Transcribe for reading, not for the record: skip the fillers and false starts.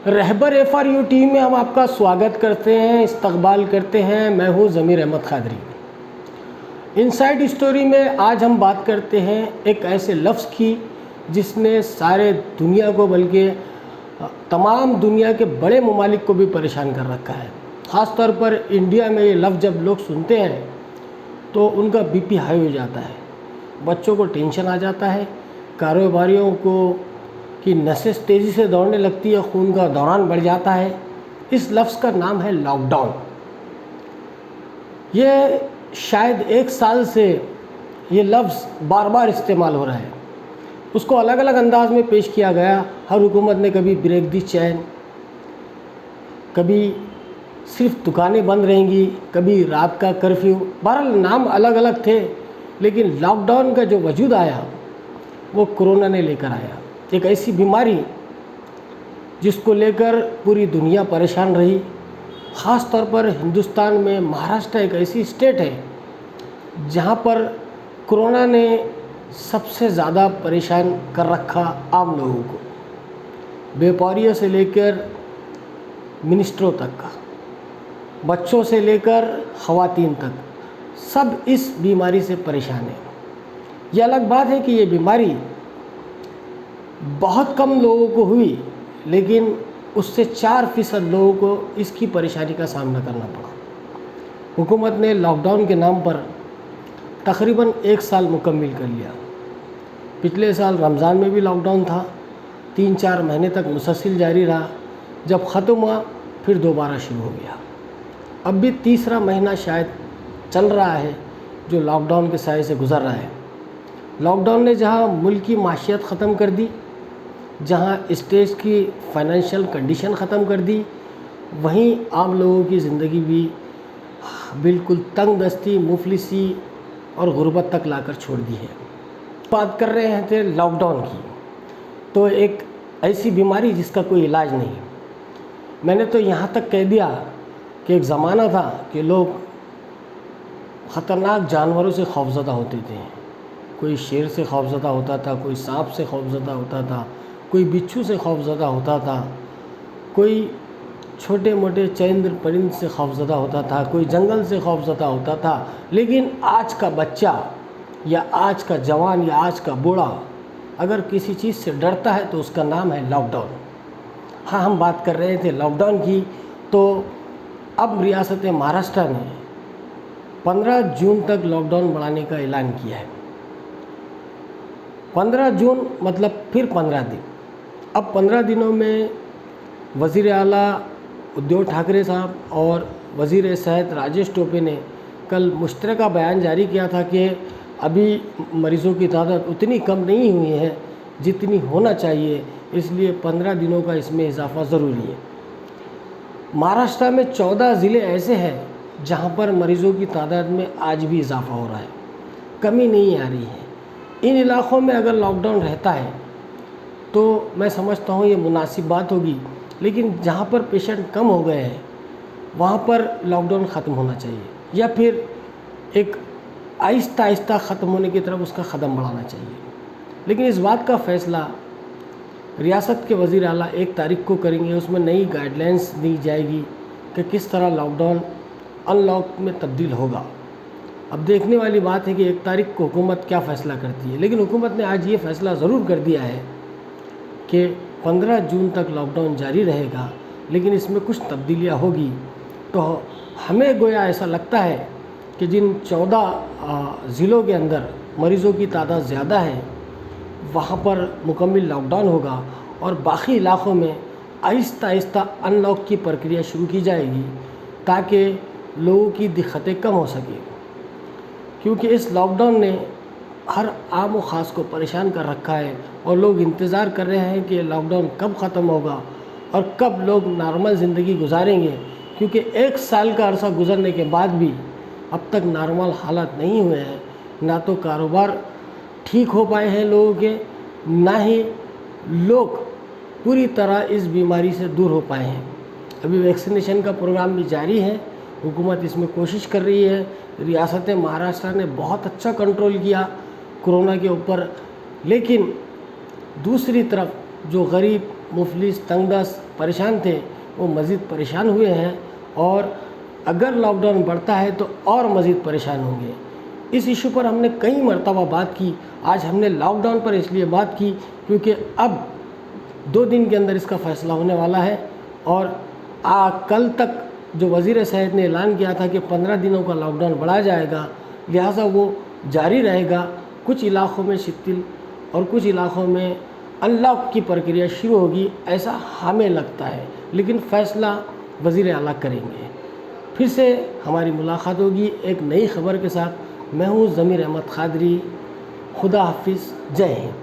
रहबर FRU team में हम आपका स्वागत करते हैं, इस्तकबाल करते हैं। मैं हूँ ज़मीर अहमद खादरी। इनसाइड स्टोरी में आज हम बात करते हैं एक ऐसे लफ्ज़ की जिसने सारे दुनिया को, बल्कि तमाम दुनिया के बड़े ममालिक को भी परेशान कर रखा है। ख़ास तौर पर इंडिया में ये लफ्ज़ जब लोग सुनते हैं तो उनका BP हाई हो जाता है, बच्चों को टेंशन आ जाता है, कारोबारियों को कि नसें तेज़ी से दौड़ने लगती है, खून का दौरान बढ़ जाता है। इस लफ्ज़ का नाम है लॉकडाउन। ये शायद 1 साल से ये लफ्ज़ बार बार इस्तेमाल हो रहा है। उसको अलग अलग अंदाज में पेश किया गया। हर हुकूमत ने कभी ब्रेक दी चैन, कभी सिर्फ दुकानें बंद रहेंगी, कभी रात का कर्फ्यू। बहरहाल नाम अलग अलग थे, लेकिन लॉकडाउन का जो वजूद आया वो कोरोना ने लेकर आया। एक ऐसी बीमारी जिसको लेकर पूरी दुनिया परेशान रही। ख़ास तौर पर हिंदुस्तान में महाराष्ट्र एक ऐसी स्टेट है जहाँ पर कोरोना ने सबसे ज़्यादा परेशान कर रखा आम लोगों को, व्यापारियों से लेकर मिनिस्टरों तक का, बच्चों से लेकर ख़वातीन तक, सब इस बीमारी से परेशान हैं। ये अलग बात है कि ये बीमारी बहुत कम लोगों को हुई, लेकिन उससे 4% लोगों को इसकी परेशानी का सामना करना पड़ा। हुकूमत ने लॉकडाउन के नाम पर तकरीबन 1 साल मुकम्मिल कर लिया। पिछले साल रमज़ान में भी लॉकडाउन था, 3-4 महीने तक मुसलसल जारी रहा। जब ख़त्म हुआ फिर दोबारा शुरू हो गया। अब भी तीसरा महीना शायद चल रहा है जो लॉकडाउन के साए से गुज़र रहा है। लॉकडाउन ने जहाँ मुल्क की माशियत ख़त्म कर दी, जहाँ स्टेट की फाइनेंशियल कंडीशन ख़त्म कर दी, वहीं आम लोगों की ज़िंदगी भी बिल्कुल तंग दस्ती, मुफलिसी और गुर्बत तक लाकर छोड़ दी है। बात कर रहे हैं थे लॉकडाउन की, तो एक ऐसी बीमारी जिसका कोई इलाज नहीं। मैंने तो यहाँ तक कह दिया कि एक ज़माना था कि लोग ख़तरनाक जानवरों से खौफज़दा होते थे। कोई शेर से खौफज़दा होता था, कोई सांप से खौफज़दा होता था, कोई बिच्छू से खौफज़दा होता था, कोई छोटे मोटे चरिंद परिंद से खौफज़दा होता था, कोई जंगल से खौफज़दा होता था। लेकिन आज का बच्चा या आज का जवान या आज का बूढ़ा अगर किसी चीज़ से डरता है तो उसका नाम है लॉकडाउन। हाँ, हम बात कर रहे थे लॉकडाउन की, तो अब रियासत महाराष्ट्र ने 15 जून तक लॉकडाउन बढ़ाने का ऐलान किया है। 15 जून मतलब फिर 15 दिन। अब 15 दिनों में वज़ीर आला उद्धव ठाकरे साहब और वज़ीर सेहत राजेश टोपे ने कल मुश्तरका बयान जारी किया था कि अभी मरीज़ों की तादाद उतनी कम नहीं हुई है जितनी होना चाहिए, इसलिए 15 दिनों का इसमें इजाफ़ा ज़रूरी है। महाराष्ट्र में 14 ज़िले ऐसे हैं जहां पर मरीज़ों की तादाद में आज भी इजाफ़ा हो रहा है, कमी नहीं आ रही है। इन इलाक़ों में अगर लॉकडाउन रहता है तो मैं समझता हूँ ये मुनासिब बात होगी, लेकिन जहाँ पर पेशेंट कम हो गए हैं वहाँ पर लॉकडाउन ख़त्म होना चाहिए, या फिर एक आहिस्ता आहिस्ता ख़त्म होने की तरफ उसका कदम बढ़ाना चाहिए। लेकिन इस बात का फ़ैसला रियासत के वज़ीर आला 1 तारीख को करेंगे। उसमें नई गाइडलाइंस दी जाएगी कि किस तरह लॉकडाउन अनलॉक में तब्दील होगा। अब देखने वाली बात है कि 1 तारीख को हुकूमत क्या फ़ैसला करती है। लेकिन हुकूमत ने आज ये फ़ैसला ज़रूर कर दिया है कि 15 जून तक लॉकडाउन जारी रहेगा, लेकिन इसमें कुछ तब्दीलियाँ होगी। तो हमें गोया ऐसा लगता है कि जिन 14 ज़िलों के अंदर मरीज़ों की तादाद ज़्यादा है वहाँ पर मुकम्मल लॉकडाउन होगा और बाकी इलाक़ों में आहिस्ता आहिस्ता अनलॉक की प्रक्रिया शुरू की जाएगी ताकि लोगों की दिक्कतें कम हो सकें। क्योंकि इस लॉकडाउन ने हर आम व ख़ास को परेशान कर रखा है और लोग इंतज़ार कर रहे हैं कि लॉकडाउन कब ख़त्म होगा और कब लोग नॉर्मल ज़िंदगी गुजारेंगे। क्योंकि 1 साल का अरसा गुजरने के बाद भी अब तक नॉर्मल हालात नहीं हुए हैं। ना तो कारोबार ठीक हो पाए हैं लोगों के, ना ही लोग पूरी तरह इस बीमारी से दूर हो पाए हैं। अभी वैक्सीनेशन का प्रोग्राम भी जारी है, हुकूमत इसमें कोशिश कर रही है। रियासत महाराष्ट्र ने बहुत अच्छा कंट्रोल किया कोरोना के ऊपर, लेकिन दूसरी तरफ जो गरीब मुफलिस, तंगदस्त, परेशान थे वो मज़ीद परेशान हुए हैं, और अगर लॉकडाउन बढ़ता है तो और मज़ीद परेशान होंगे। इस इशू पर हमने कई मरतबा बात की। आज हमने लॉकडाउन पर इसलिए बात की क्योंकि अब 2 दिन के अंदर इसका फ़ैसला होने वाला है, और कल तक जो वज़ीर सेहत ने ऐलान किया था कि 15 दिनों का लॉकडाउन बढ़ाया जाएगा, लिहाजा वो जारी रहेगा। कुछ इलाक़ों में शिथिल और कुछ इलाक़ों में अनलॉक की प्रक्रिया शुरू होगी, ऐसा हमें लगता है, लेकिन फ़ैसला वज़ीर आला करेंगे। फिर से हमारी मुलाकात होगी एक नई ख़बर के साथ। मैं हूँ ज़मीर अहमद क़ादरी। खुदा हाफिज़। जय हिंद।